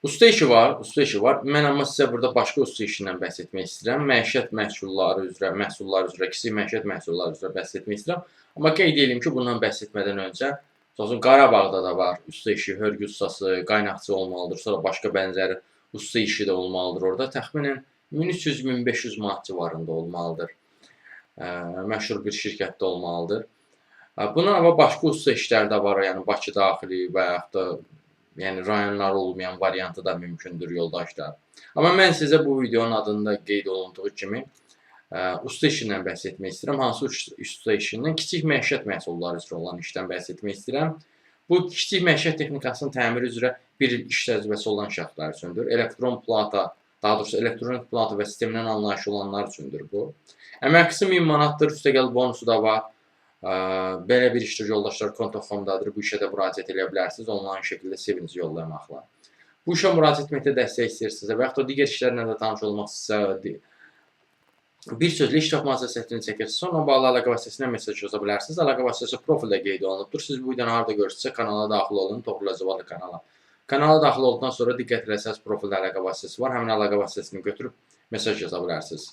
Usta işi var, usta işi var. Mən amma sizə burada başqa usta işindən bəhs etmək istəyirəm. Məişət məhsulları üzrə, kiçik məişət məhsulları üzrə bəhs etmək istəyirəm. Amma qeyd edeyim ki, bundan bəhs etmədən öncə, məsələn, Qarabağda da var usta işi, hörgü ustası, qaynaqçı olmalıdır, sonra başqa bənzəri usta işi də olmalıdır orada. Təxminən 1300-1500 manat civarında olmalıdır. Məşhur bir şirkətdə olmalıdır. Bundan əlavə başqa usta işlər də var, yəni Bakı daxili və yaxud da yəni rayonlar olmayan variantı da mümkündür yoldaşlar. Amma mən sizə bu videonun adında qeyd olunduğu kimi usta işindən bəhs etmək istəyirəm. Hansı usta işindən? Kiçik məişət məhsulları üzrə olan işdən bəhs etmək istəyirəm. Bu kiçik məişət texnikasının təmiri üzrə bir il iş təcrübəsi olan şəxslər üçündür. Elektron plata, daha doğrusu elektronik plata və sistemdən anlayışı olanlar üçündür bu. Əmək haqqısı 1000 manatdır, üstəgəl bonusu da var. Belə bir işdir yoldaşlar, Konto.com-dadır. Bu işə də müraciət edə bilərsiniz onlayn şəkildə CV-nizi yollamaqla. Bu işə müraciət etməkdə dəstək istəyirsinizsə və yaxud da digər işlərlə də tanış olmaq istəyirsinizsə, bir sözlə iş tapmazsa səhvini çəkirsiniz. Sonra bağlı əlaqə vasitəsilə mesaj yaza bilərsiniz. Əlaqə vasitəsi profildə qeyd olunubdur. Siz bu videonu harda görürsünüzsə kanala daxil olun, Toğrul Özəvalı kanala. Kanala daxil olduqdan sonra diqqət eləsəz profildə əlaqə vasitəsi var. Həmin əlaqə vasitəsini götürüb mesaj yaza bilərsiniz.